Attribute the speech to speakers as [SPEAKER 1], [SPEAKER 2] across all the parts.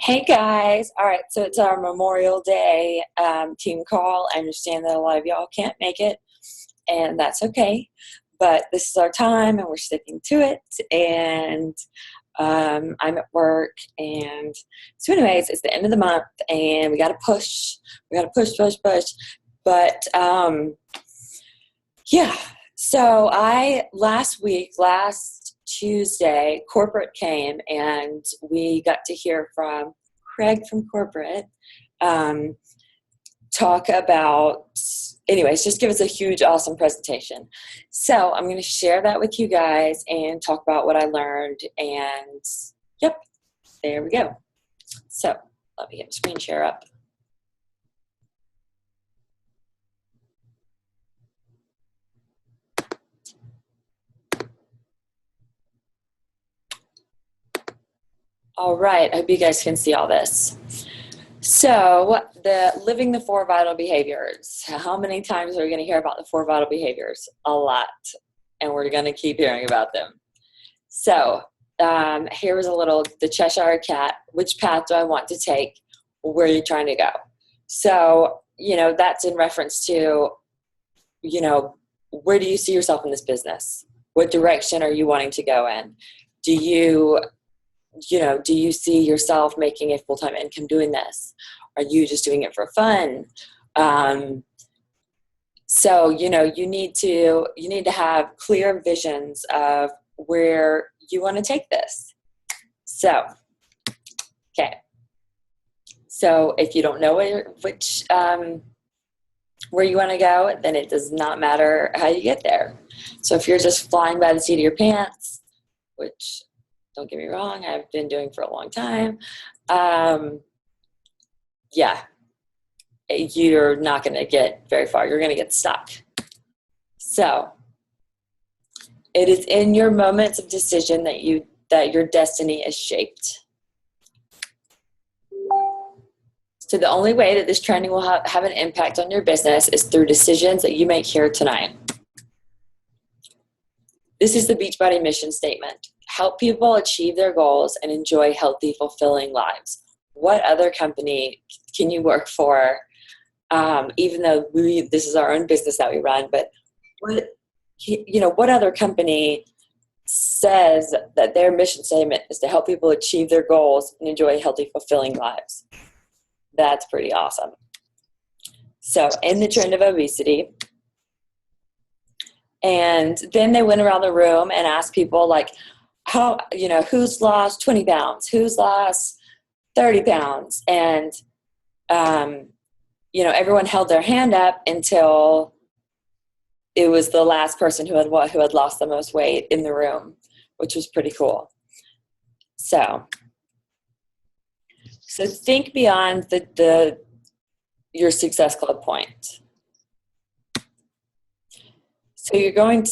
[SPEAKER 1] Hey guys. All right, so it's our Memorial Day team call. I understand that a lot of y'all can't make it, and that's okay. But this is our time, and we're sticking to it. And I'm at work, and so, anyways, it's the end of the month, and we got to push. We got to push, push, push. But yeah. So last Tuesday, corporate came and we got to hear from Craig from corporate um, talk about, anyways, just give us a huge, awesome presentation. So I'm going to share that with you guys and talk about what I learned. And yep, there we go. So let me get my screen share up. All right, I hope you guys can see all this. So, living the four vital behaviors. How many times are we going to hear about the four vital behaviors? A lot, and we're going to keep hearing about them. So, here was the Cheshire Cat. Which path do I want to take? Where are you trying to go? So, that's in reference to, where do you see yourself in this business? What direction are you wanting to go in? Do you see yourself making a full-time income doing this? Are you just doing it for fun? So, you need to have clear visions of where you want to take this. So, okay. So if you don't know where you want to go, then it does not matter how you get there. So if you're just flying by the seat of your pants, which, don't get me wrong, I've been doing for a long time. Yeah, you're not going to get very far. You're going to get stuck. So it is in your moments of decision that your destiny is shaped. So the only way that this training will have an impact on your business is through decisions that you make here tonight. This is the Beachbody mission statement. Help people achieve their goals and enjoy healthy, fulfilling lives. What other company can you work for, even though this is our own business that we run, but what other company says that their mission statement is to help people achieve their goals and enjoy healthy, fulfilling lives? That's pretty awesome. So, in the trend of obesity, and then they went around the room and asked people who's lost 20 pounds, who's lost 30 pounds, and everyone held their hand up until it was the last person who had lost the most weight in the room, which was pretty cool. So think beyond your Success Club point. So you're going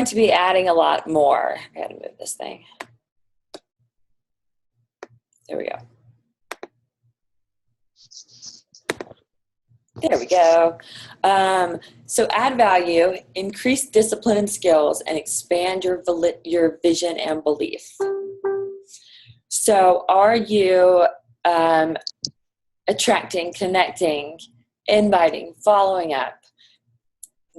[SPEAKER 1] to be adding a lot more. I gotta move this thing. There we go. There we go. So add value, increase discipline and skills, and expand your vision and belief. So are you attracting, connecting, inviting, following up?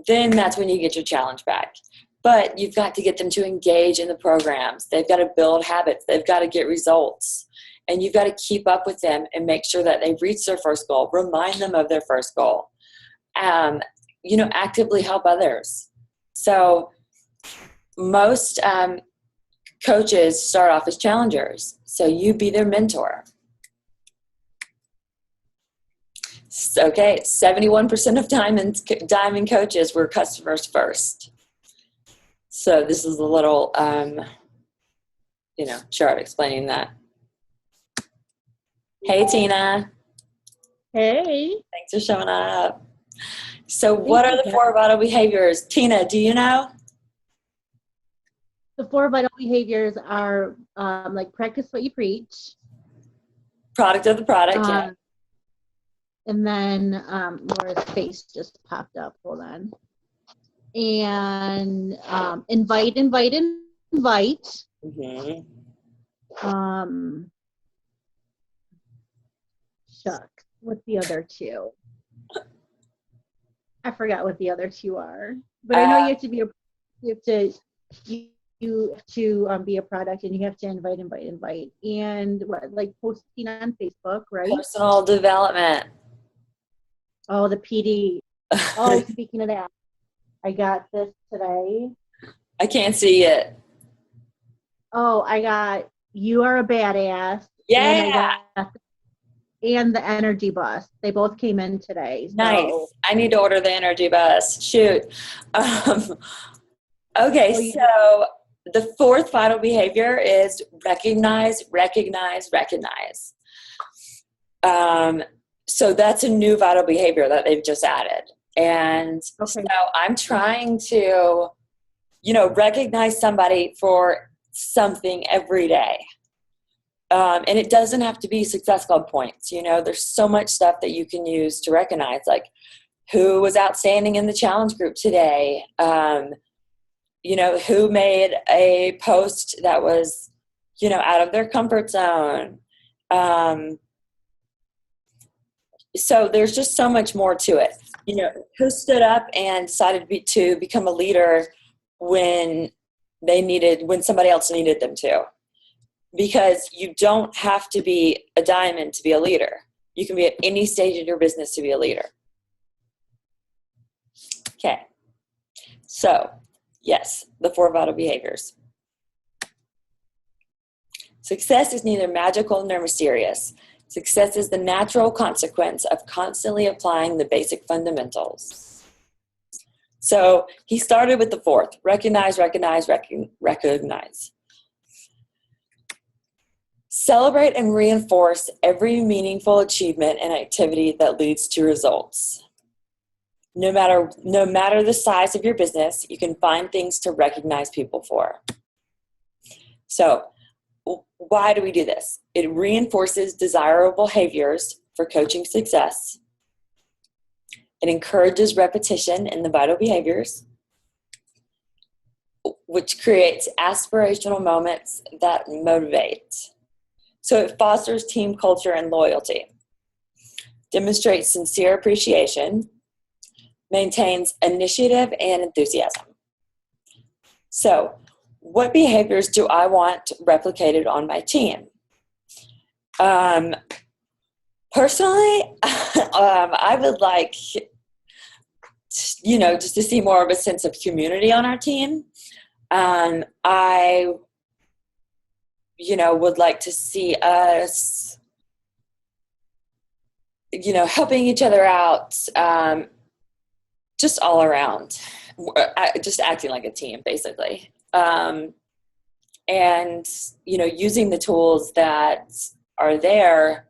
[SPEAKER 1] Then that's when you get your challenge back. But you've got to get them to engage in the programs. They've got to build habits. They've got to get results. And you've got to keep up with them and make sure that they reach their first goal. Remind them of their first goal. Actively help others. So most coaches start off as challengers. So you be their mentor. Okay, 71% of diamond coaches were customers first. So this is a little, chart explaining that. Hey, Tina.
[SPEAKER 2] Hey.
[SPEAKER 1] Thanks for showing up. So what are the four vital behaviors? Tina, do you know?
[SPEAKER 2] The four vital behaviors are practice what you preach.
[SPEAKER 1] Product of the product, yeah.
[SPEAKER 2] And then Laura's face just popped up. Hold on. And invite.
[SPEAKER 1] Mm-hmm.
[SPEAKER 2] Um, Shucks. What's the other two? I forgot what the other two are. But I know you have to be a you have to you have to be a product, and you have to invite, and what, like posting on Facebook, right?
[SPEAKER 1] Personal development.
[SPEAKER 2] Oh, the PD. Oh, speaking of that, I got this today.
[SPEAKER 1] I can't see it.
[SPEAKER 2] Oh, I got You Are a Badass.
[SPEAKER 1] Yeah.
[SPEAKER 2] And the Energy Bus. They both came in today. So.
[SPEAKER 1] Nice. I need to order the energy bus. Shoot. Okay, so the fourth vital behavior is recognize, recognize, recognize. So that's a new vital behavior that they've just added. And so I'm trying to, recognize somebody for something every day. And it doesn't have to be Success Club points. There's so much stuff that you can use to recognize, like who was outstanding in the challenge group today, who made a post that was, out of their comfort zone. So there's just so much more to it. Who stood up and decided to become a leader when somebody else needed them to. Because you don't have to be a diamond to be a leader. You can be at any stage in your business to be a leader. Okay. So, yes, the 4 vital behaviors. Success is neither magical nor mysterious. Success is the natural consequence of constantly applying the basic fundamentals. So he started with the 4th, recognize, recognize, recognize. Celebrate and reinforce every meaningful achievement and activity that leads to results. No matter the size of your business, you can find things to recognize people for. So, why do we do this? It reinforces desirable behaviors for coaching success. It encourages repetition in the vital behaviors, which creates aspirational moments that motivate. So it fosters team culture and loyalty, demonstrates sincere appreciation, maintains initiative and enthusiasm. So, what behaviors do I want replicated on my team? Personally, I would like, just to see more of a sense of community on our team. I would like to see us, helping each other out, just all around, just acting like a team, basically. And, using the tools that are there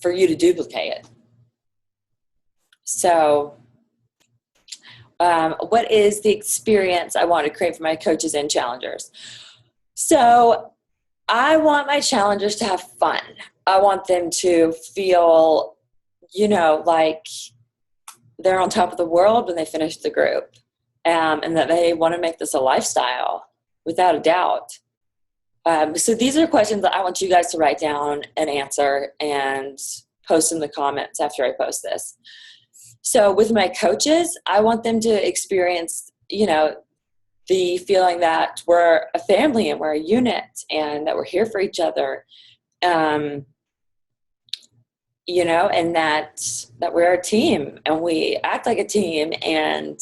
[SPEAKER 1] for you to duplicate it. So, what is the experience I want to create for my coaches and challengers? So I want my challengers to have fun. I want them to feel, like they're on top of the world when they finish the group, and that they want to make this a lifestyle, without a doubt. So these are questions that I want you guys to write down and answer and post in the comments after I post this. So with my coaches, I want them to experience, the feeling that we're a family and we're a unit and that we're here for each other, and that we're a team and we act like a team. And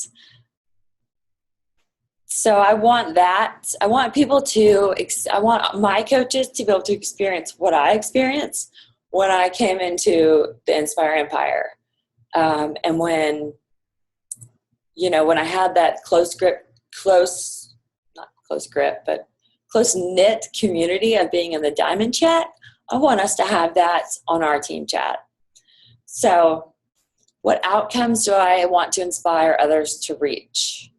[SPEAKER 1] so I want that. I want my coaches to be able to experience what I experienced when I came into the Inspire Empire. And when I had that close-knit community of being in the Diamond Chat, I want us to have that on our team chat. So what outcomes do I want to inspire others to reach?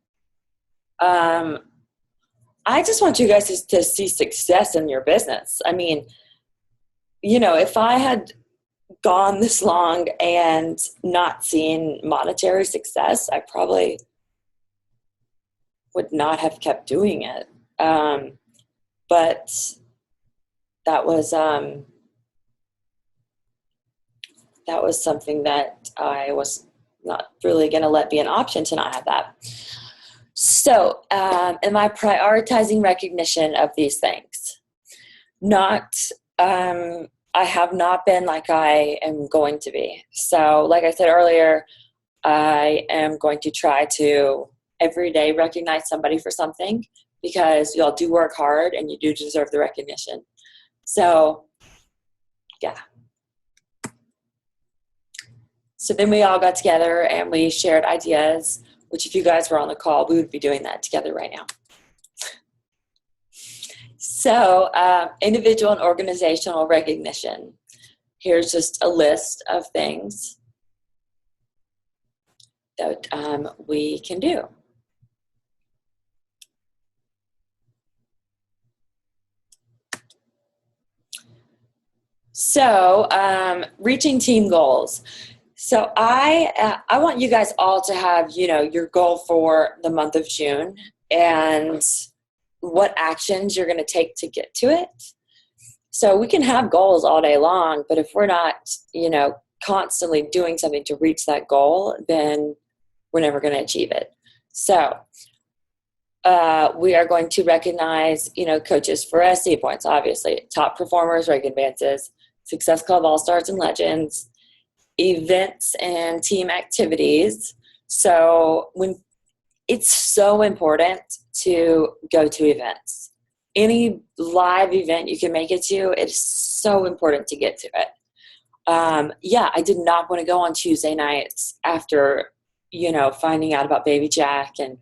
[SPEAKER 1] I just want you guys to see success in your business. I mean, if I had gone this long and not seen monetary success, I probably would not have kept doing it. but that was something that I was not really going to let be an option to not have that. So, am I prioritizing recognition of these things? Not, I have not been like I am going to be. So, like I said earlier, I am going to try to every day recognize somebody for something, because y'all do work hard and you do deserve the recognition. So, yeah. So then we all got together and we shared ideas, which if you guys were on the call, we would be doing that together right now. So individual and organizational recognition. Here's just a list of things that we can do. So reaching team goals. So I want you guys all to have, your goal for the month of June and what actions you're going to take to get to it. So we can have goals all day long, but if we're not, constantly doing something to reach that goal, then we're never going to achieve it. So we are going to recognize, coaches for SC points, obviously, top performers, rank advances, Success Club All-Stars and Legends, events and team activities. So it's so important to go to events. Any live event you can make it to, it's so important to get to it. I did not want to go on Tuesday nights after, finding out about Baby Jack, and,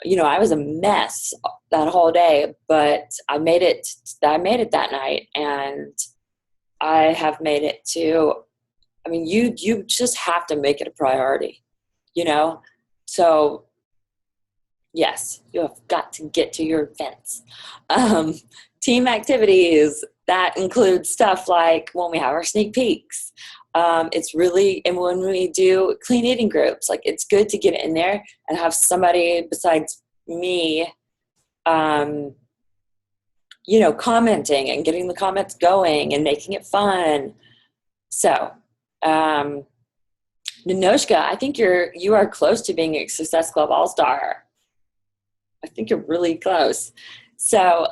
[SPEAKER 1] I was a mess that whole day, but I made it that night, and I have made it to, you just have to make it a priority, So yes, you have got to get to your events. Team activities, that includes stuff like when we have our sneak peeks. It's really, and when we do clean eating groups, like it's good to get in there and have somebody besides me, commenting and getting the comments going and making it fun. So, Ninoshka, I think you are close to being a Success Club All-Star. I think you're really close. So,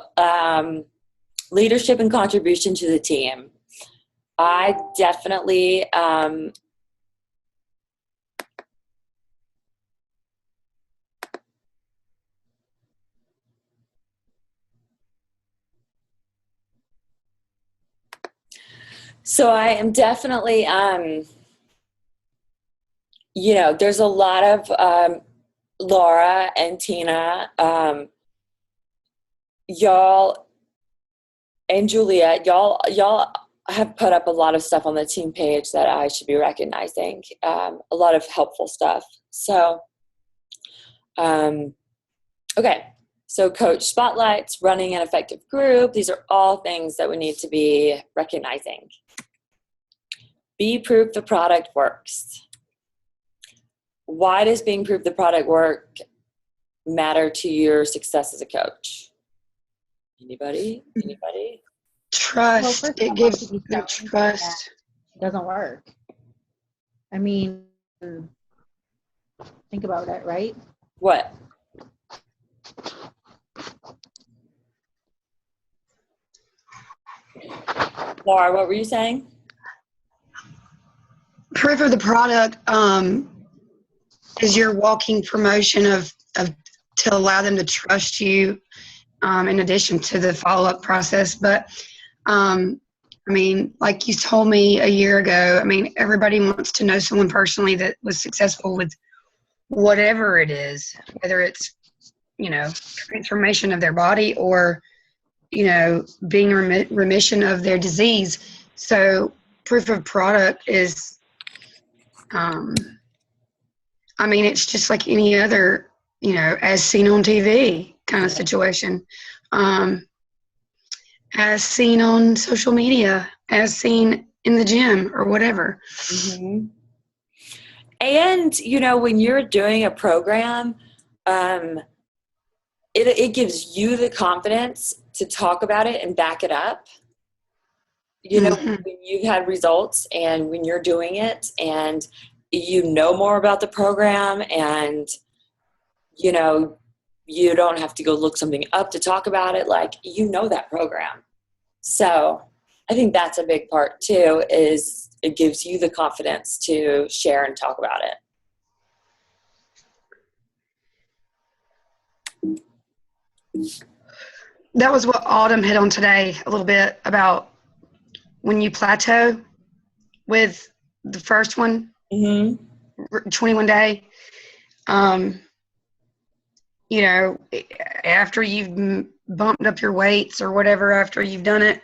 [SPEAKER 1] leadership and contribution to the team. I definitely, so I am definitely, there's a lot of, Laura and Tina, y'all and Julia, y'all have put up a lot of stuff on the team page that I should be recognizing, a lot of helpful stuff. So, okay. So coach spotlights, running an effective group. These are all things that we need to be recognizing. Be proof the product works. Why does being proof the product work matter to your success as a coach? Anybody?
[SPEAKER 3] Trust.
[SPEAKER 2] Well,
[SPEAKER 3] It gives them trust.
[SPEAKER 2] It doesn't work. I mean, think about it, right?
[SPEAKER 1] What? Laura, what were you saying?
[SPEAKER 3] Proof of the product is your walking promotion of to allow them to trust you, in addition to the follow-up process. But like you told me a year ago, everybody wants to know someone personally that was successful with whatever it is, whether it's, transformation of their body or, being remission of their disease. So proof of product is, it's just like any other, as seen on TV kind of situation, as seen on social media, as seen in the gym or whatever.
[SPEAKER 1] Mm-hmm. And, when you're doing a program, it gives you the confidence to talk about it and back it up. You know, when you've had results and when you're doing it and you know more about the program and, you know, you don't have to go look something up to talk about it. Like, you know that program. So I think that's a big part too, is it gives you the confidence to share and talk about it.
[SPEAKER 3] That was what Autumn hit on today a little bit about when you plateau with the first one, 21 day. You know, after you've bumped up your weights or whatever, after you've done it,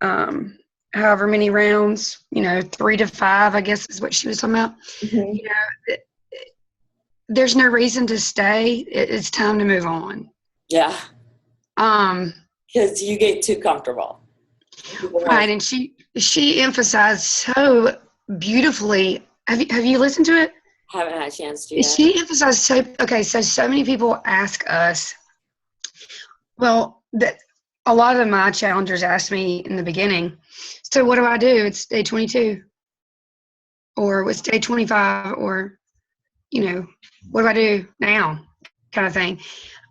[SPEAKER 3] however many rounds, you know, 3 to 5, I guess is what she was talking about. You know, there's no reason to stay. It's time to move on.
[SPEAKER 1] Yeah. Because you get too comfortable.
[SPEAKER 3] Right, and she emphasized so beautifully. Have you listened to it?
[SPEAKER 1] Haven't had a chance to yet.
[SPEAKER 3] She emphasized so many people ask us. Well, that a lot of my challengers asked me in the beginning. So what do I do? It's day 22, or it's day 25, or you know, what do I do now? Kind of thing.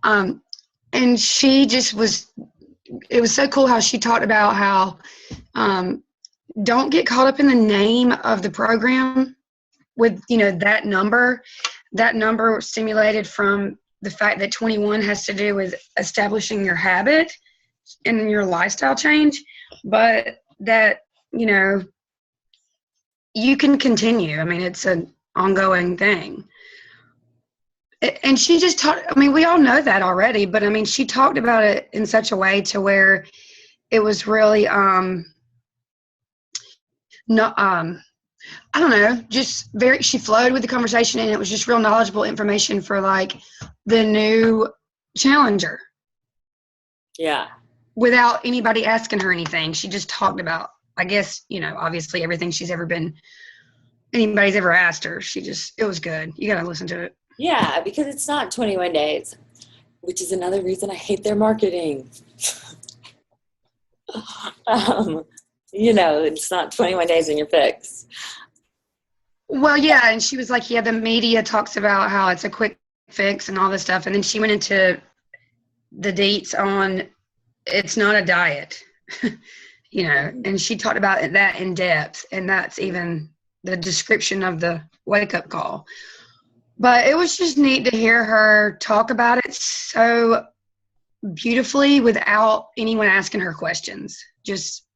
[SPEAKER 3] And she just was. It was so cool how she talked about how don't get caught up in the name of the program with, you know, that number stimulated from the fact that 21 has to do with establishing your habit and your lifestyle change, but that, you know, you can continue. I mean, it's an ongoing thing. And she just talked, I mean, we all know that already, but I mean, she talked about it in such a way to where it was really, no, I don't know, just she flowed with the conversation, and it was just real knowledgeable information for like the new challenger.
[SPEAKER 1] Yeah.
[SPEAKER 3] Without anybody asking her anything. She just talked about, I guess, you know, obviously everything anybody's ever asked her. It was good. You got to listen to it.
[SPEAKER 1] Yeah, because it's not 21 days, which is another reason I hate their marketing. You know, it's not 21 days and you're fixed.
[SPEAKER 3] Well, yeah, and she was like, yeah, the media talks about how it's a quick fix and all this stuff, and then she went into the deets on it's not a diet, you know, and she talked about that in depth, and that's even the description of the wake-up call. But it was just neat to hear her talk about it so beautifully without anyone asking her questions. Just,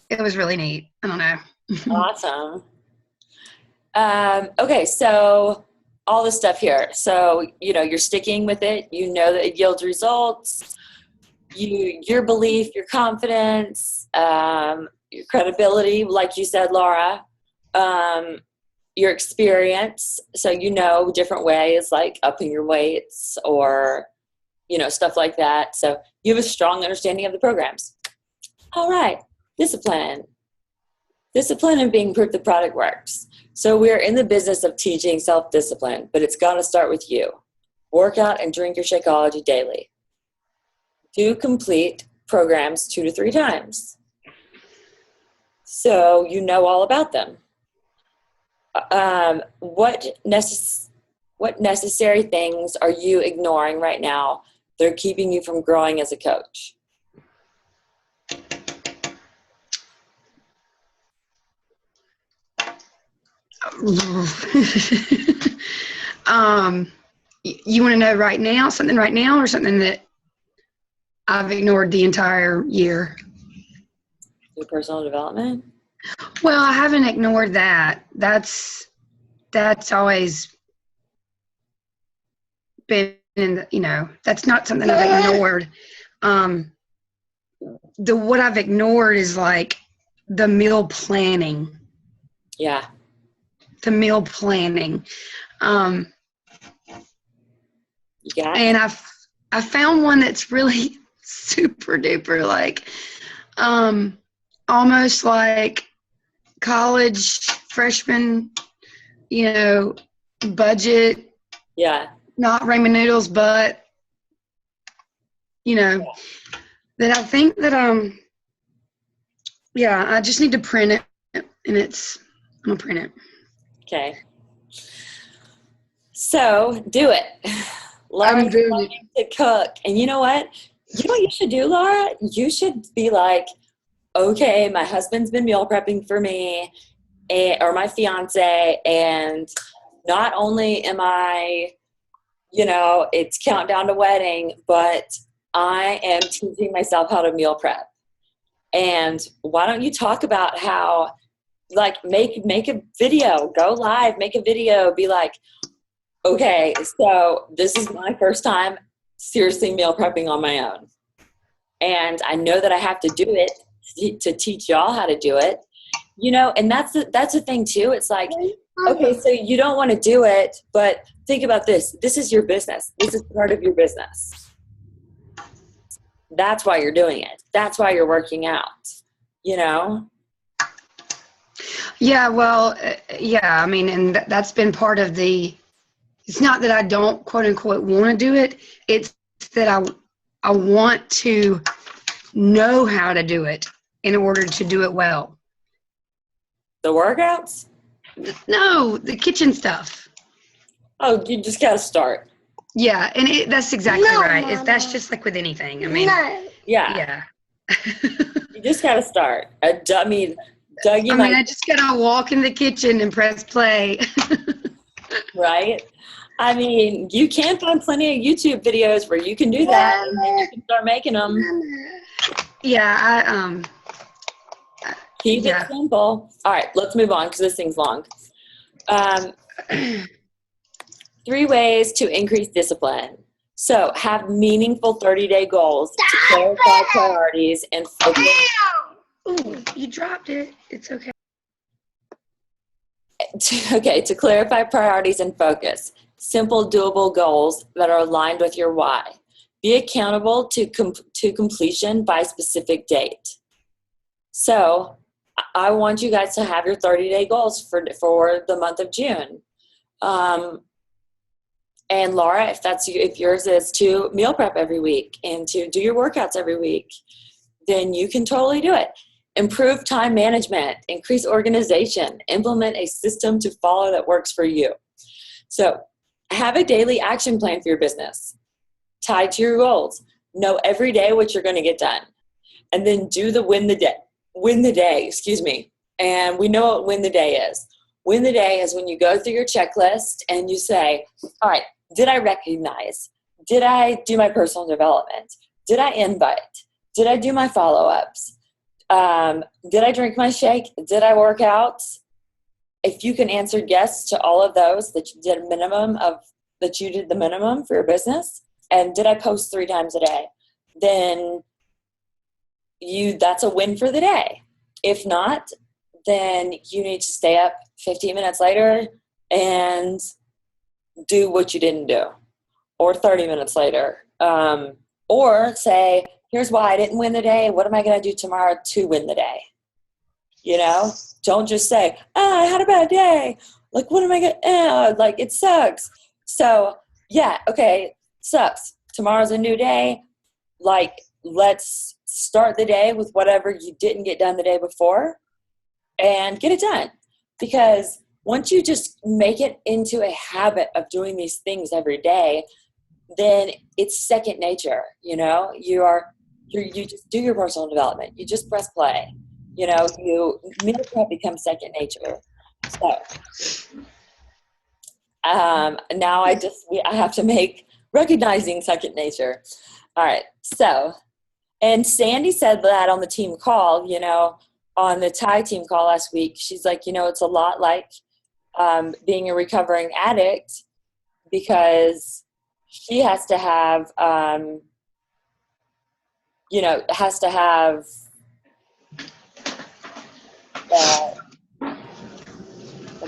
[SPEAKER 3] it was really neat. I don't know.
[SPEAKER 1] Awesome. Okay, so all this stuff here. So, you know, you're sticking with it. You know that it yields results. Your belief, your confidence, your credibility, like you said, Laura. Your experience, so you know different ways like upping your weights or, you know, stuff like that. So you have a strong understanding of the programs. All right, discipline and being proof the product works. So we're in the business of teaching self-discipline, but it's got to start with you. Work out and drink your Shakeology daily. Do complete programs 2 to 3 times, so you know all about them. What necessary things are you ignoring right now that are keeping you from growing as a coach?
[SPEAKER 3] You want to know right now, something right now, or something that I've ignored the entire year?
[SPEAKER 1] Your personal development?
[SPEAKER 3] Well, I haven't ignored that. That's always been in, you know, that's not something I've ignored. What I've ignored is like the meal planning.
[SPEAKER 1] Yeah.
[SPEAKER 3] The meal planning.
[SPEAKER 1] Yeah.
[SPEAKER 3] And I found one that's really super duper, like almost like college freshman, you know, budget.
[SPEAKER 1] Yeah.
[SPEAKER 3] Not ramen noodles, but you know, that I think that, yeah, I just need to print it, and I'm gonna print it.
[SPEAKER 1] Okay. So do it.
[SPEAKER 3] I'm
[SPEAKER 1] Learn
[SPEAKER 3] doing
[SPEAKER 1] to cook. And you know what? You know what you should do, Laura? You should be like, okay, my husband's been meal prepping for me or my fiance, and not only am I, it's countdown to wedding, but I am teaching myself how to meal prep. And why don't you talk about how, like, make a video, go live, make a video, be like, okay, so this is my first time seriously meal prepping on my own. And I know that I have to do it to teach y'all how to do it. And that's the thing too. It's like, okay, so you don't want to do it, but think about this. This is your business. This is part of your business. That's why you're doing it. That's why you're working out,
[SPEAKER 3] Yeah, well, yeah, I mean, and that's been part of it's not that I don't, quote unquote, want to do it. It's that I want to know how to do it in order to do it well.
[SPEAKER 1] The workouts?
[SPEAKER 3] No, the kitchen stuff.
[SPEAKER 1] Oh, you just got to start.
[SPEAKER 3] Yeah, and that's exactly right. That's just like with anything. I mean,
[SPEAKER 1] yeah. You just got to start. Dougie.
[SPEAKER 3] I just got to walk in the kitchen and press play.
[SPEAKER 1] Right? I mean, you can find plenty of YouTube videos where you can do that, and then you can start making them.
[SPEAKER 3] Yeah,
[SPEAKER 1] Keep it simple. All right, let's move on because this thing's long. 3 ways to increase discipline. So have meaningful 30-day goals to clarify priorities and focus.
[SPEAKER 3] Ooh, you dropped it. It's okay.
[SPEAKER 1] To clarify priorities and focus. Simple, doable goals that are aligned with your why. Be accountable to completion by specific date. So I want you guys to have your 30-day goals for the month of June. And Laura, if yours is to meal prep every week and to do your workouts every week, then you can totally do it. Improve time management, increase organization, implement a system to follow that works for you. So have a daily action plan for your business tied to your goals. Know every day what you're going to get done. And then do the win the day, And we know what win the day is. Win the day is when you go through your checklist and you say, all right, did I recognize? Did I do my personal development? Did I invite? Did I do my follow-ups? Did I drink my shake? Did I work out? If you can answer yes to all of those, that you did the minimum for your business, and did I post 3 times a day, then that's a win for the day. If not, then you need to stay up 15 minutes later and do what you didn't do, or 30 minutes later, or say, here's why I didn't win the day. What am I going to do tomorrow to win the day? Don't just say, I had a bad day. Like, what am I going to, like, it sucks. So yeah, okay, sucks. Tomorrow's a new day. Like, let's start the day with whatever you didn't get done the day before and get it done. Because once you just make it into a habit of doing these things every day, then it's second nature. You just do your personal development. You just press play. Meal prep becomes second nature. So now I have to make recognizing second nature. All right. So, and Sandy said that on the team call, on the Thai team call last week. She's like, it's a lot like being a recovering addict, because she has to have, what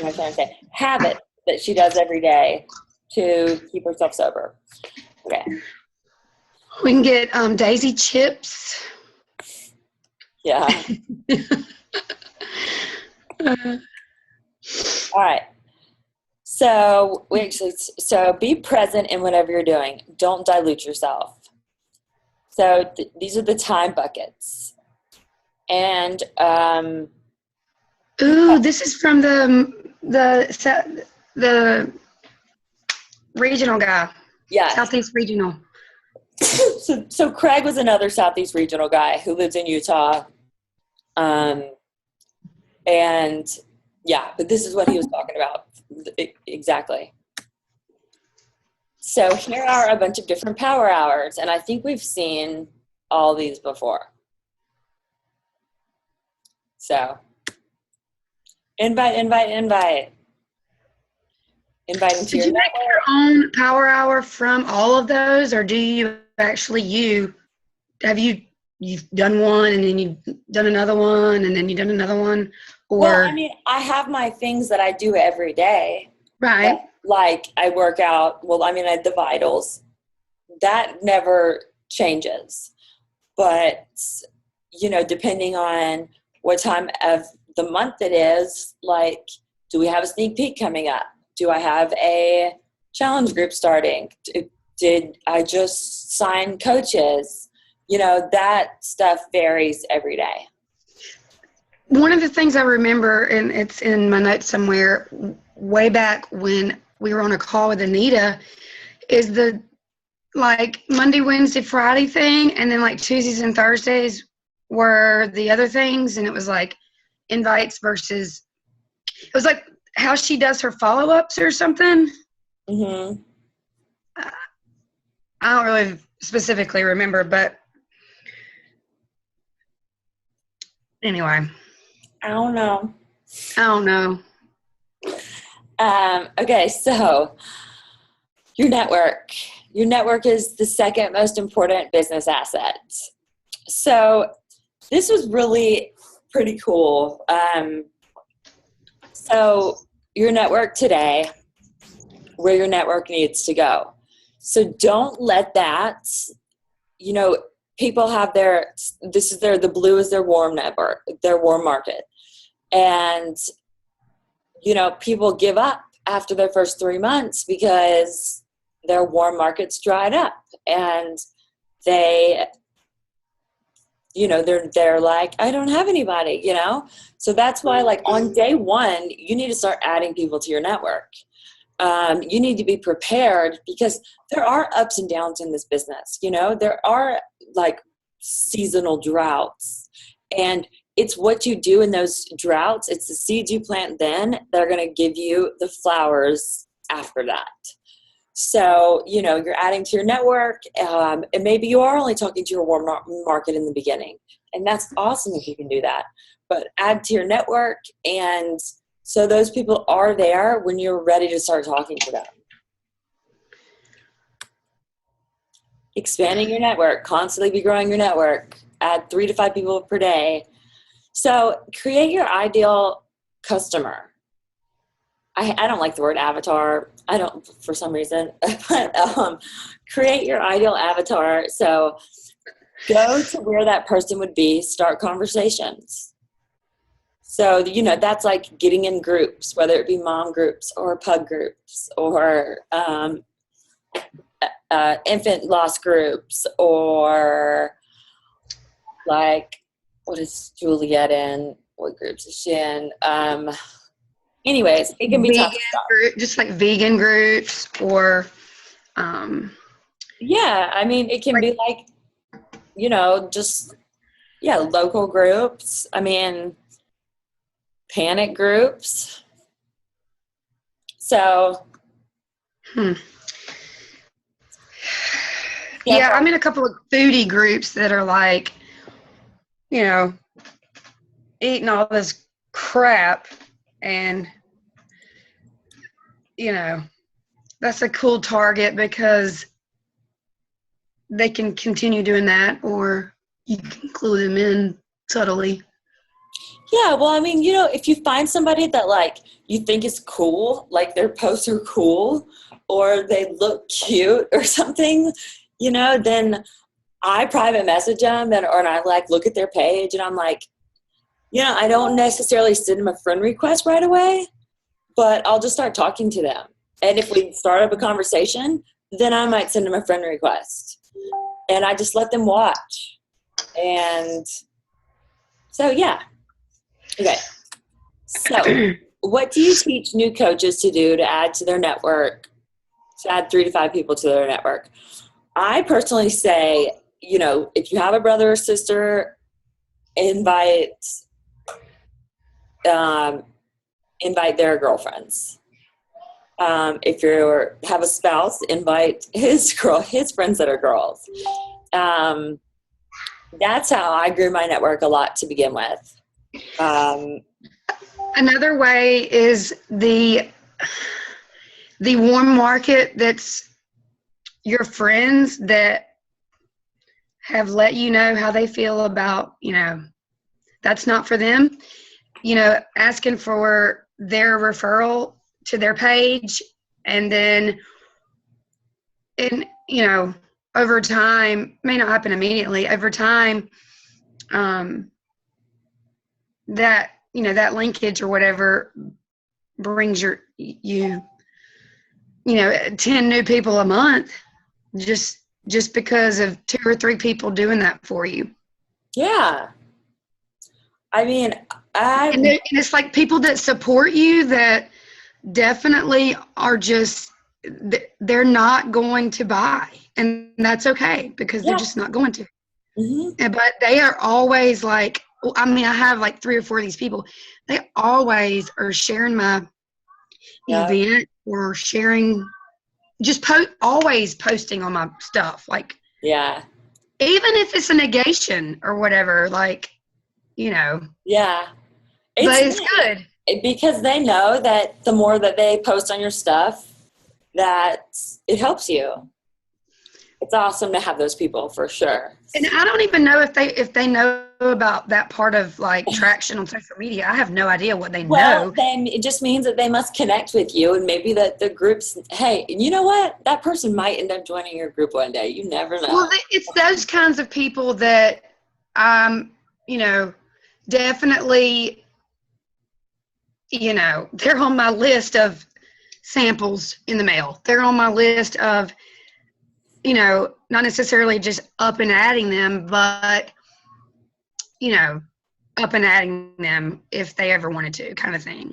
[SPEAKER 1] am I trying to say? Habit that she does every day to keep herself sober. Okay.
[SPEAKER 3] We can get Daisy chips.
[SPEAKER 1] Yeah. All right. So be present in whatever you're doing. Don't dilute yourself. So these are the time buckets. And
[SPEAKER 3] Ooh, this is from the regional guy,
[SPEAKER 1] yeah.
[SPEAKER 3] Southeast Regional.
[SPEAKER 1] So Craig was another Southeast Regional guy who lives in Utah. And yeah, but this is what he was talking about. Exactly. So here are a bunch of different power hours, and I think we've seen all these before. So invite. Invite into
[SPEAKER 3] Did
[SPEAKER 1] your
[SPEAKER 3] you make your own power hour from all of those, or do you actually you've done one and then you've done another one and then you've done another one? Or
[SPEAKER 1] Well, I mean, I have my things that I do every day.
[SPEAKER 3] right.
[SPEAKER 1] Like I work out. Well, I mean, I the vitals. That never changes. But, you know, depending on what time of the month it is, like, do we have a sneak peek coming up? Do I have a challenge group starting? Did I just sign coaches? You know, that stuff varies every day.
[SPEAKER 3] One of the things I remember, and it's in my notes somewhere, way back when we were on a call with Anita, is the like Monday, Wednesday, Friday thing, and then like Tuesdays and Thursdays were the other things, and it was like invites versus, it was like how she does her follow-ups or something.
[SPEAKER 1] Mm-hmm.
[SPEAKER 3] I don't really specifically remember, but anyway.
[SPEAKER 1] I don't know. Okay, so your network. Your network is the second most important business asset. So this was really pretty cool. So your network today, where your network needs to go. So don't let that, you know, people have the blue is their warm network, their warm market. And, you know, people give up after their first 3 months because their warm market's dried up and they, you know, they're like, I don't have anybody, you know? So that's why, like, on day one, you need to start adding people to your network. You need to be prepared because there are ups and downs in this business. You know, there are like seasonal droughts, and it's what you do in those droughts. It's the seeds you plant then that are going to give you the flowers after that. So, you know, you're adding to your network, and maybe you are only talking to your warm market in the beginning, and that's awesome if you can do that. But add to your network, and so those people are there when you're ready to start talking to them. Expanding your network, constantly be growing your network. Add 3 to 5 people per day. So create your ideal customer. I don't like the word avatar. I don't, for some reason, but create your ideal avatar. So go to where that person would be, start conversations. So, you know, that's like getting in groups, whether it be mom groups or pug groups or infant loss groups, or like, what is Juliet in? What groups is she in? Anyways, it can be tough stuff.
[SPEAKER 3] Just like vegan groups or
[SPEAKER 1] yeah, I mean, it can be like, you know, just, yeah, local groups. I mean, panic groups. So.
[SPEAKER 3] Yeah, I'm in a couple of foodie groups that are like, you know, eating all this crap, and, you know, that's a cool target because they can continue doing that, or you can clue them in subtly.
[SPEAKER 1] Yeah, well, I mean, you know, if you find somebody that, like, you think is cool, like their posts are cool, or they look cute or something, you know, then I private message them, or I, like, look at their page, and I'm like, you know, I don't necessarily send them a friend request right away, but I'll just start talking to them. And if we start up a conversation, then I might send them a friend request. and I just let them watch. And so, yeah. Okay. So what do you teach new coaches to do to add to their network, to add 3 to 5 people to their network? I personally say, you know, if you have a brother or sister, invite their girlfriends. If you have a spouse, invite his friends that are girls. That's how I grew my network a lot to begin with.
[SPEAKER 3] Another way is the warm market that's your friends that have let you know how they feel about, you know, that's not for them. You know, asking for their referral to their page, and then, you know, over time, may not happen immediately, over time, that, you know, that linkage or whatever brings you know, 10 new people a month, just because of 2 or 3 people doing that for you.
[SPEAKER 1] Yeah. I mean,
[SPEAKER 3] and it's like people that support you that definitely are just, they're not going to buy, and that's okay, because they're just not going to. Mm-hmm. But they are always like, I mean, I have like 3 or 4 of these people. They always are sharing my event, or sharing, just always posting on my stuff. Like, even if it's a negation or whatever, like, you know.
[SPEAKER 1] Yeah.
[SPEAKER 3] But it's good.
[SPEAKER 1] Because they know that the more that they post on your stuff, that it helps you. It's awesome to have those people, for sure.
[SPEAKER 3] And I don't even know if they know about that part of like traction on social media. I have no idea what they know.
[SPEAKER 1] Well, then it just means that they must connect with you, and maybe that the groups, hey, you know what? That person might end up joining your group one day. You never know.
[SPEAKER 3] Well, it's those kinds of people that, you know, definitely, you know, they're on my list of samples in the mail. They're on my list of, you know, not necessarily just up and adding them, but, you know, up and adding them if they ever wanted to, kind of thing.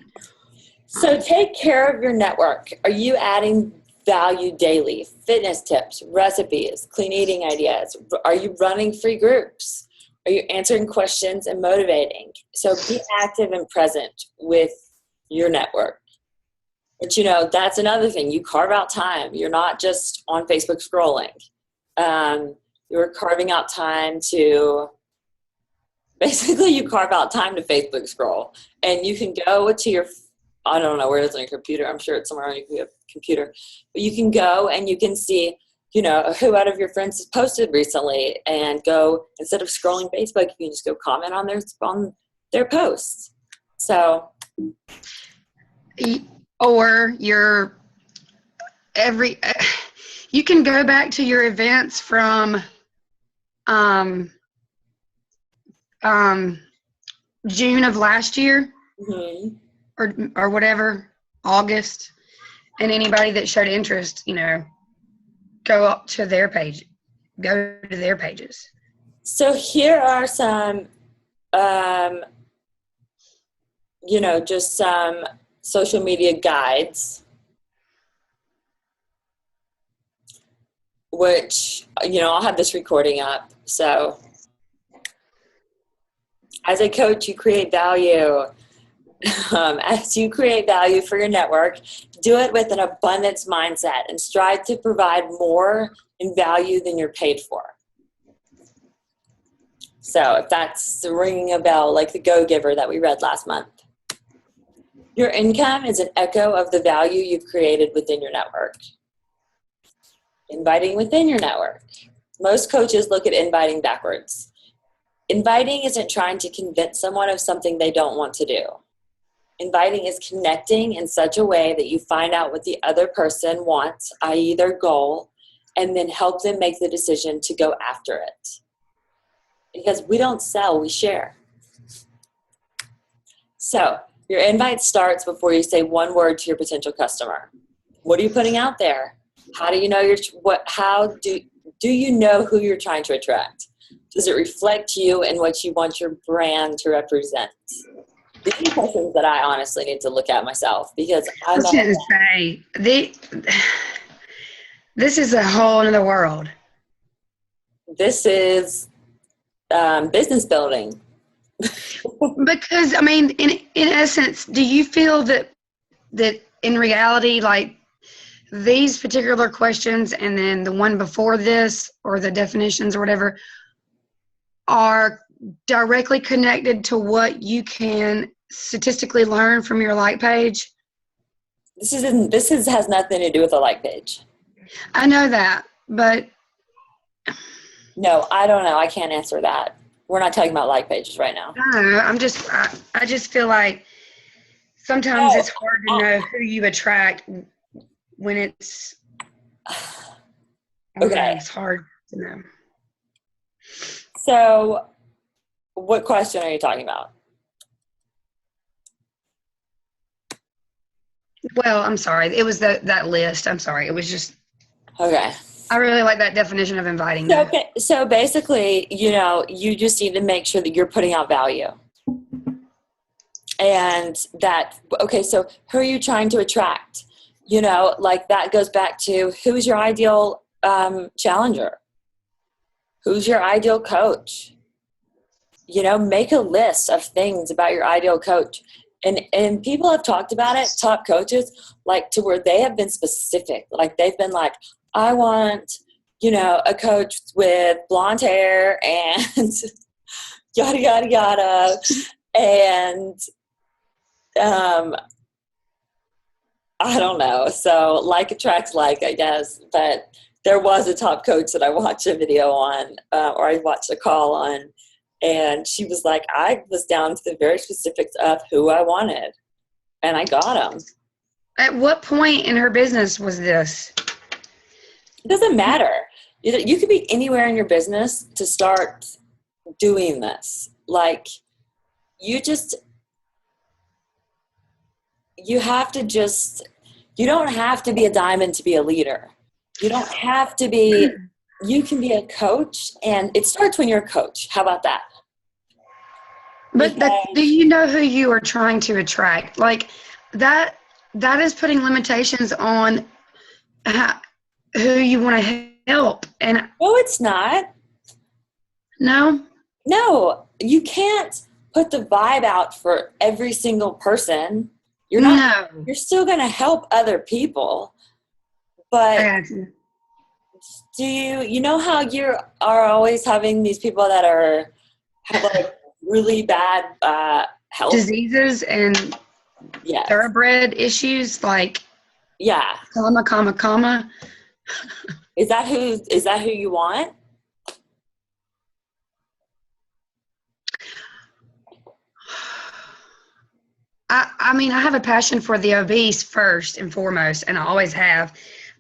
[SPEAKER 1] So take care of your network. Are you adding value daily? Fitness tips, recipes, clean eating ideas? Are you running free groups? Are you answering questions and motivating? So be active and present with your network. But, you know, that's another thing. You carve out time. You're not just on Facebook scrolling. You're carving out time to, basically you carve out time to Facebook scroll. And you can go to your, I don't know where it is on your computer. I'm sure it's somewhere on your computer. But you can go and you can see, you know, who out of your friends has posted recently, and go, instead of scrolling Facebook, you can just go comment on their posts. So.
[SPEAKER 3] Or you can go back to your events from June of last year, mm-hmm. or whatever, August, and anybody that showed interest, you know, go up to their page, go to their pages.
[SPEAKER 1] So here are some, you know, just some social media guides, which, you know, I'll have this recording up. So as a coach, you create value. As you create value for your network, do it with an abundance mindset and strive to provide more in value than you're paid for. So if that's ringing a bell, like the Go Giver that we read last month. Your income is an echo of the value you've created within your network. Inviting within your network. Most coaches look at inviting backwards. Inviting isn't trying to convince someone of something they don't want to do. Inviting is connecting in such a way that you find out what the other person wants, i.e. their goal, and then help them make the decision to go after it. Because we don't sell, we share. So, your invite starts before you say one word to your potential customer. What are you putting out there? How do you know do you know who you're trying to attract? Does it reflect you and what you want your brand to represent? These are questions that I honestly need to look at myself, because
[SPEAKER 3] I was going to say, this is a whole other world.
[SPEAKER 1] This is business building.
[SPEAKER 3] Because, I mean, in essence, do you feel that in reality, like these particular questions and then the one before this, or the definitions or whatever, are directly connected to what you can statistically learn from your like page?
[SPEAKER 1] This has nothing to do with a like page.
[SPEAKER 3] I know that, but
[SPEAKER 1] no, I don't know. I can't answer that. We're not talking about like pages right now.
[SPEAKER 3] I don't know. I just feel like sometimes it's hard to know who you attract when it's
[SPEAKER 1] okay.
[SPEAKER 3] It's hard to know.
[SPEAKER 1] So, what question are you talking about?
[SPEAKER 3] Well, I'm sorry. It was that list. I'm sorry. It was just
[SPEAKER 1] okay.
[SPEAKER 3] I really like that definition of inviting.
[SPEAKER 1] So basically, you just need to make sure that you're putting out value. And that, okay, so who are you trying to attract? Like that goes back to, who's your ideal challenger? Who's your ideal coach? Make a list of things about your ideal coach. And people have talked about it, top coaches, like to where they have been specific. Like they've been like, I want, a coach with blonde hair and yada, yada, yada. And I don't know. So like attracts like, I guess. But there was a top coach that I watched a video on, or I watched a call on, and she was like, I was down to the very specifics of who I wanted, and I got them.
[SPEAKER 3] At what point in her business was this?
[SPEAKER 1] It doesn't matter. You could be anywhere in your business to start doing this. Like, you don't have to be a diamond to be a leader. You don't have to be, you can be a coach, and it starts when you're a coach. How about that?
[SPEAKER 3] But do you know who you are trying to attract? Like that is putting limitations on who you want to help. And
[SPEAKER 1] no, it's not. No, you can't put the vibe out for every single person. You're not. No. You're still going to help other people. But do you know how you are always having these people that have like really bad health
[SPEAKER 3] diseases and thoroughbred issues, like comma.
[SPEAKER 1] Is that who you want?
[SPEAKER 3] I mean, I have a passion for the obese first and foremost, and I always have.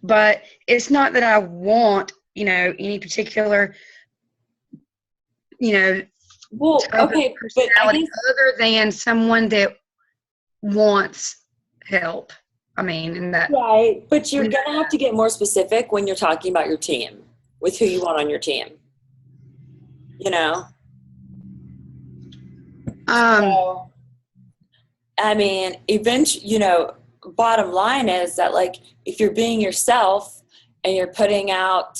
[SPEAKER 3] But it's not that I want, any particular,
[SPEAKER 1] well, okay, but I guess,
[SPEAKER 3] other than someone that wants help. I mean, in that.
[SPEAKER 1] Right, but you're going to have to get more specific when you're talking about your team, with who you want on your team. So, I mean, eventually, bottom line is that, like, if you're being yourself and you're putting out,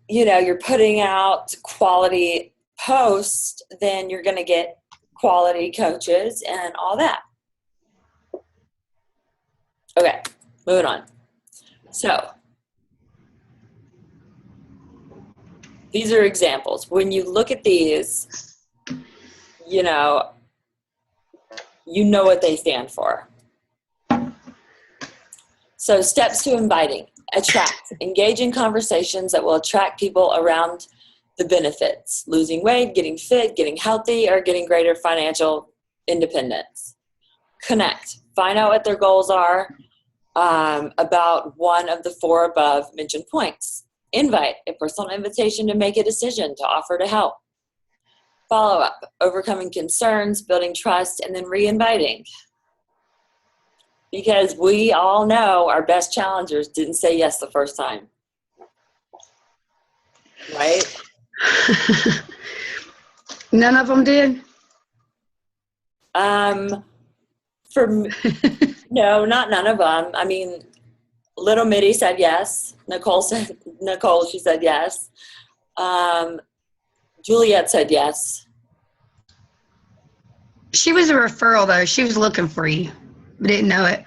[SPEAKER 1] you're putting out quality posts, then you're going to get quality coaches and all that. Okay, moving on. So, these are examples. When you look at these, you know what they stand for. So steps to inviting. Attract. Engage in conversations that will attract people around the benefits. Losing weight, getting fit, getting healthy, or getting greater financial independence. Connect. Find out what their goals are about one of the four above mentioned points. Invite. A personal invitation to make a decision, to offer to help. Follow up. Overcoming concerns, building trust, and then re-inviting. Because we all know our best challengers didn't say yes the first time. Right?
[SPEAKER 3] None of them did.
[SPEAKER 1] No, not none of them. I mean, little Mitty said yes. Nicole, she said yes. Juliet said yes.
[SPEAKER 3] She was a referral, though. She was looking for you, but didn't know it.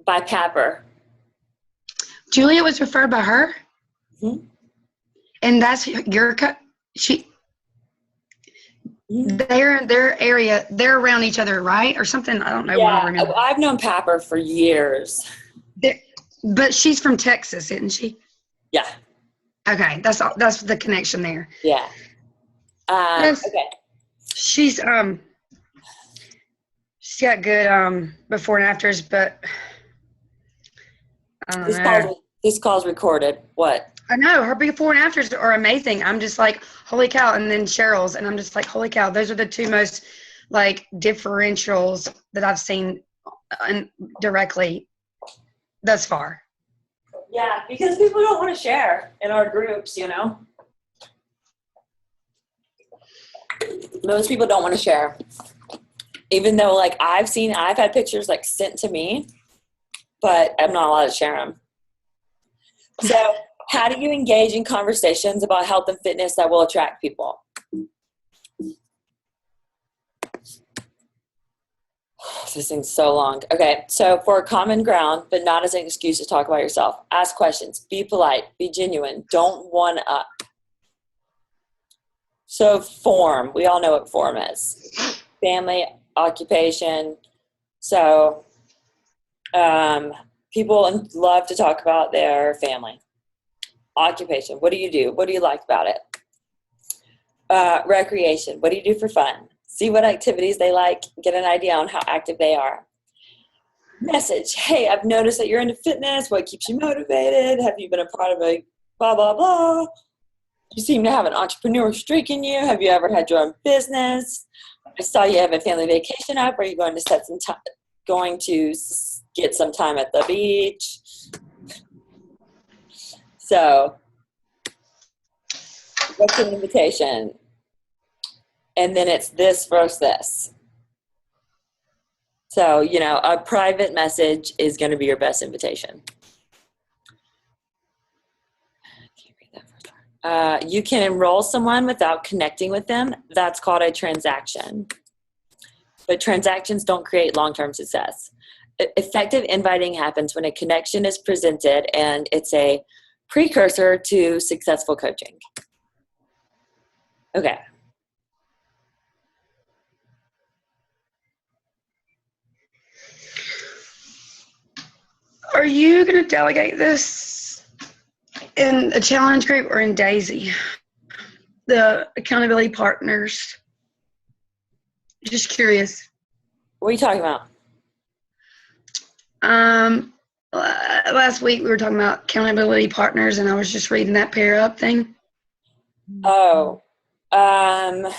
[SPEAKER 1] By Papper.
[SPEAKER 3] Julia was referred by her?
[SPEAKER 1] Mm-hmm.
[SPEAKER 3] And that's your they're in their area. They're around each other, right? Or something. I don't know.
[SPEAKER 1] Yeah, I've known Papper for years.
[SPEAKER 3] But she's from Texas, isn't she?
[SPEAKER 1] Yeah.
[SPEAKER 3] Okay. That's the connection there.
[SPEAKER 1] Yeah. Okay.
[SPEAKER 3] She's got good before and afters, but I don't know.
[SPEAKER 1] This call's recorded. What?
[SPEAKER 3] I know her before and afters are amazing. I'm just like, holy cow. And then Cheryl's, and I'm just like, holy cow. Those are the two most like differentials that I've seen directly thus far.
[SPEAKER 1] Yeah, because people don't want to share in our groups, you know. Most people don't want to share. Even though like I've had pictures like sent to me, but I'm not allowed to share them. So how do you engage in conversations about health and fitness that will attract people? This thing's so long. Okay, so for a common ground, but not as an excuse to talk about yourself, ask questions, be polite, be genuine, don't one up. So form, we all know what form is. Family, occupation. So people love to talk about their family. Occupation, what do you do? What do you like about it? Recreation, what do you do for fun? See what activities they like, get an idea on how active they are. Message, hey, I've noticed that you're into fitness. What keeps you motivated? Have you been a part of a blah, blah, blah? You seem to have an entrepreneur streak in you. Have you ever had your own business? I saw you have a family vacation up. Are you going to get some time at the beach? So, what's an invitation? And then it's this versus this. So, you know, a private message is going to be your best invitation. You can enroll someone without connecting with them. That's called a transaction. But transactions don't create long-term success. Effective inviting happens when a connection is presented and it's a precursor to successful coaching. Okay.
[SPEAKER 3] Are you going to delegate this in a challenge group or in Daisy? The accountability partners. Just curious.
[SPEAKER 1] What are you talking about?
[SPEAKER 3] Last week we were talking about accountability partners, and I was just reading that pair up thing.
[SPEAKER 1] Oh, I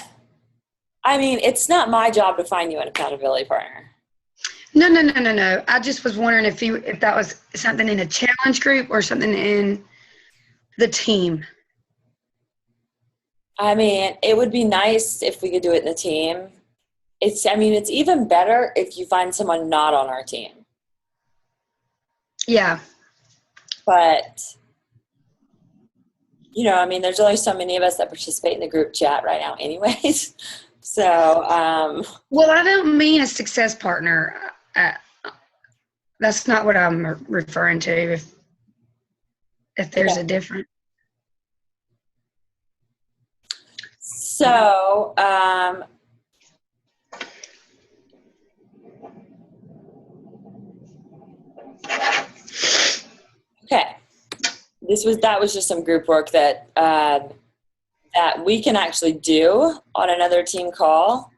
[SPEAKER 1] mean, it's not my job to find you an accountability partner.
[SPEAKER 3] No. I just was wondering if that was something in a challenge group or something in the team.
[SPEAKER 1] I mean, it would be nice if we could do it in the team. It's even better if you find someone not on our team.
[SPEAKER 3] Yeah.
[SPEAKER 1] But, you know, I mean, there's only so many of us that participate in the group chat right now anyways. So,
[SPEAKER 3] well, I don't mean a success partner. That's not what I'm referring to. If there's a difference.
[SPEAKER 1] So, okay. That was just some group work that we can actually do on another team call.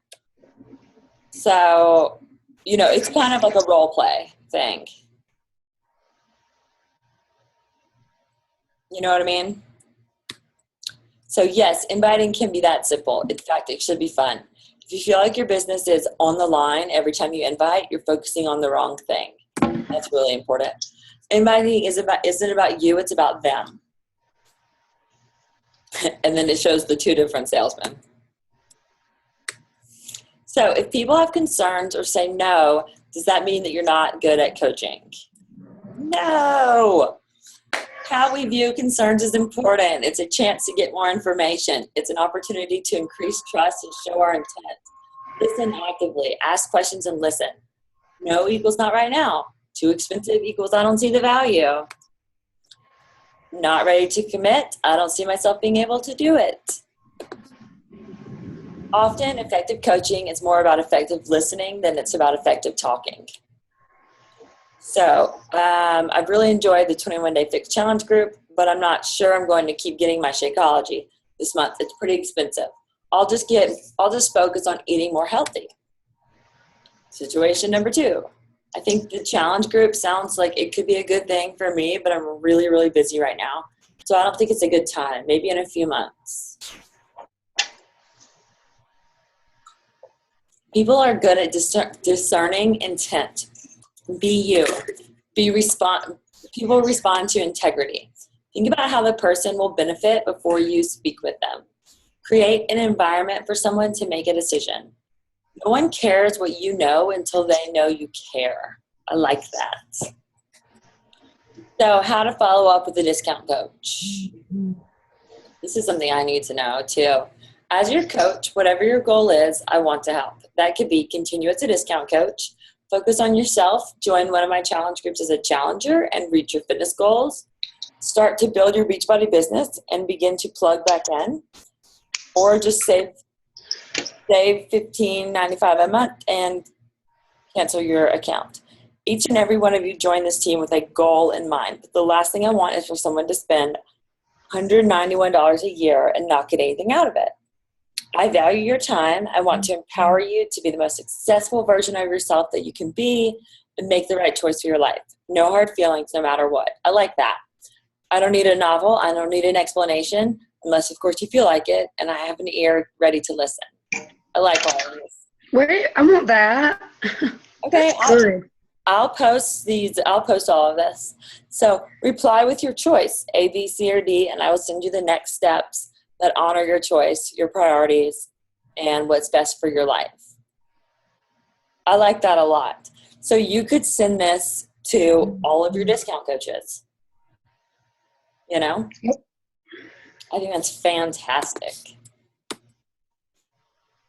[SPEAKER 1] So, you know, it's kind of like a role play thing. You know what I mean? So yes, inviting can be that simple. In fact, it should be fun. If you feel like your business is on the line every time you invite, you're focusing on the wrong thing. That's really important. Inviting isn't about you, it's about them. And then it shows the two different salesmen. So if people have concerns or say no, does that mean that you're not good at coaching? No. How we view concerns is important. It's a chance to get more information. It's an opportunity to increase trust and show our intent. Listen actively, ask questions and listen. No equals not right now. Too expensive equals I don't see the value. Not ready to commit, I don't see myself being able to do it. Often, effective coaching is more about effective listening than it's about effective talking. So, I've really enjoyed the 21-Day Fix Challenge group, but I'm not sure I'm going to keep getting my Shakeology this month. It's pretty expensive. I'll just focus on eating more healthy. Situation number 2. I think the challenge group sounds like it could be a good thing for me, but I'm really, really busy right now. So I don't think it's a good time. Maybe in a few months. People are good at discerning intent. Be you. People respond to integrity. Think about how the person will benefit before you speak with them. Create an environment for someone to make a decision. No one cares what you know until they know you care. I like that. So how to follow up with a discount coach. This is something I need to know too. As your coach, whatever your goal is, I want to help. That could be continue as a discount coach, focus on yourself, join one of my challenge groups as a challenger and reach your fitness goals, start to build your Beachbody business and begin to plug back in, or just save $15.95 a month and cancel your account. Each and every one of you join this team with a goal in mind. But the last thing I want is for someone to spend $191 a year and not get anything out of it. I value your time. I want to empower you to be the most successful version of yourself that you can be and make the right choice for your life. No hard feelings, no matter what. I like that. I don't need a novel. I don't need an explanation, unless, of course, you feel like it, and I have an ear ready to listen. I like all of this.
[SPEAKER 3] Wait, I want that.
[SPEAKER 1] Okay,
[SPEAKER 3] Good.
[SPEAKER 1] I'll post all of this. So reply with your choice, A, B, C, or D, and I will send you the next steps that honor your choice, your priorities, and what's best for your life. I like that a lot. So you could send this to all of your discount coaches. You know?
[SPEAKER 3] Yep.
[SPEAKER 1] I think that's fantastic.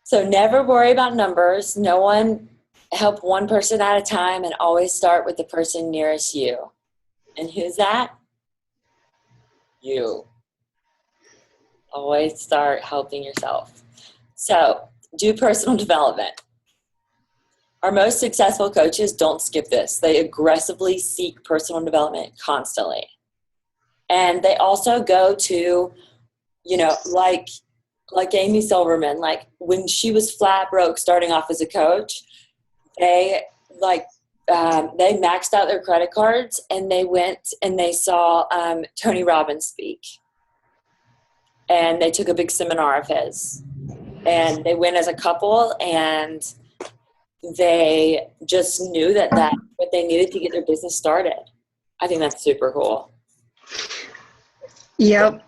[SPEAKER 1] So never worry about numbers. Help one person at a time and always start with the person nearest you. And who's that? You. Always start helping yourself. So do personal development. Our most successful coaches don't skip this. They aggressively seek personal development constantly. And they also go to, like Amy Silverman, like when she was flat broke starting off as a coach, they maxed out their credit cards and they went and they saw Tony Robbins speak. And they took a big seminar of his. And they went as a couple and they just knew that what they needed to get their business started. I think that's super cool.
[SPEAKER 3] Yep.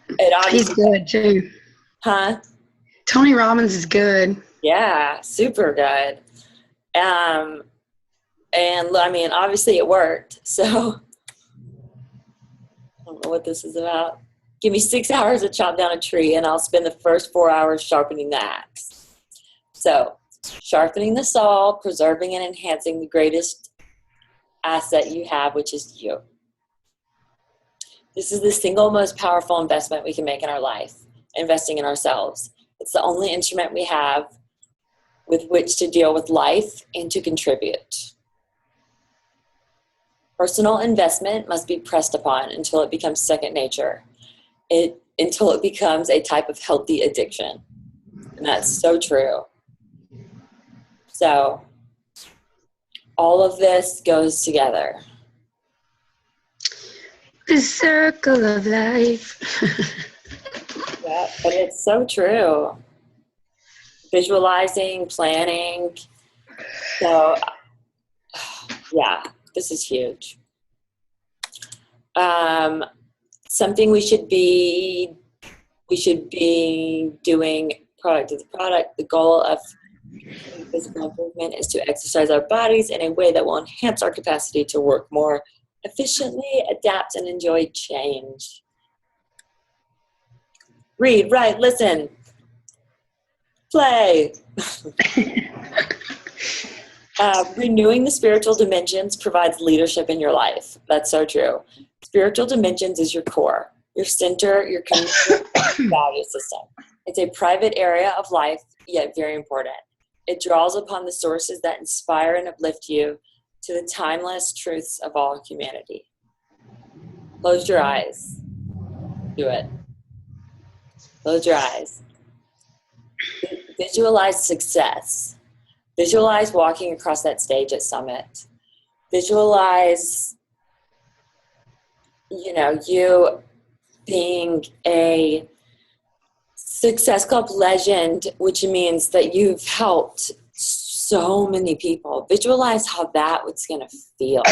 [SPEAKER 3] He's good too.
[SPEAKER 1] Huh?
[SPEAKER 3] Tony Robbins is good.
[SPEAKER 1] Yeah, super good. And I mean, obviously it worked. So I don't know what this is about. Give me 6 hours to chop down a tree and I'll spend the first 4 hours sharpening the axe. So sharpening the saw, preserving and enhancing the greatest asset you have, which is you. This is the single most powerful investment we can make in our life, investing in ourselves. It's the only instrument we have with which to deal with life and to contribute. Personal investment must be pressed upon until it becomes second nature, until it becomes a type of healthy addiction. And that's so true. So all of this goes together.
[SPEAKER 3] The circle of life.
[SPEAKER 1] Yeah, but it's so true. Visualizing, planning. So, yeah, This is huge. Something we should be doing product to product. The goal of physical improvement is to exercise our bodies in a way that will enhance our capacity to work more efficiently, adapt, and enjoy change. Read, write, listen, play. Renewing the spiritual dimensions provides leadership in your life. That's so true. Spiritual dimensions is your core, your center, your community value system. It's a private area of life, yet very important. It draws upon the sources that inspire and uplift you to the timeless truths of all humanity. Close your eyes. Do it. Close your eyes. Visualize success. Visualize walking across that stage at Summit. Visualize, you being a Success Club legend, which means that you've helped so many people. Visualize how that was going to feel.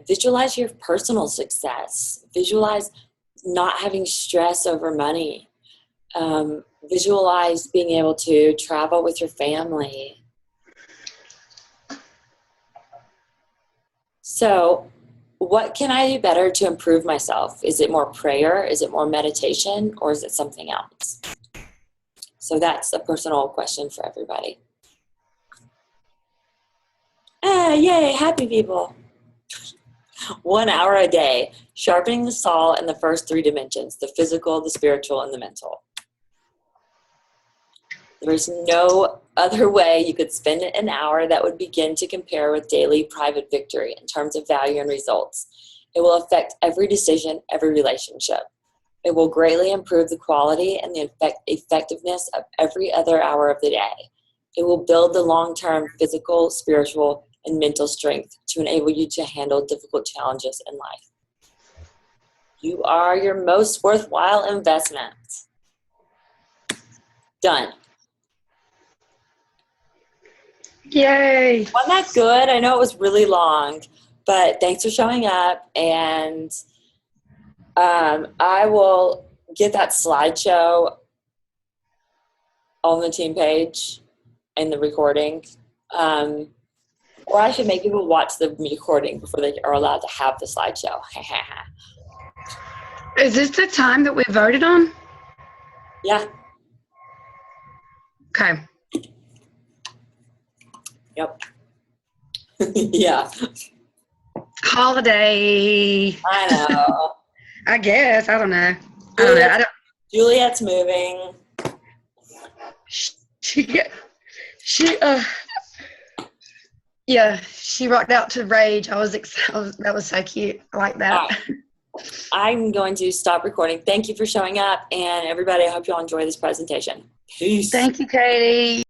[SPEAKER 1] Visualize your personal success. Visualize not having stress over money. Visualize being able to travel with your family. So, what can I do better to improve myself? Is it more prayer? Is it more meditation? Or is it something else? So that's a personal question for everybody. Yay, happy people. 1 hour a day, sharpening the saw in the first 3 dimensions, the physical, the spiritual, and the mental. There's no other way you could spend an hour that would begin to compare with daily private victory in terms of value and results. It will affect every decision, every relationship. It will greatly improve the quality and the effectiveness of every other hour of the day. It will build the long-term physical, spiritual, and mental strength to enable you to handle difficult challenges in life. You are your most worthwhile investment. Done.
[SPEAKER 3] Yay.
[SPEAKER 1] Wasn't that good? I know it was really long, but thanks for showing up. And I will get that slideshow on the team page in the recording. Or I should make people watch the recording before they are allowed to have the slideshow.
[SPEAKER 3] Is this the time that we voted on?
[SPEAKER 1] Yeah.
[SPEAKER 3] Okay.
[SPEAKER 1] Yep. Yeah.
[SPEAKER 3] Holiday.
[SPEAKER 1] I know.
[SPEAKER 3] I guess. I don't know.
[SPEAKER 1] Juliet's moving.
[SPEAKER 3] She rocked out to Rage. I was excited. That was so cute. I like that.
[SPEAKER 1] Right. I'm going to stop recording. Thank you for showing up, and everybody, I hope you all enjoy this presentation. Peace.
[SPEAKER 3] Thank you, Katie.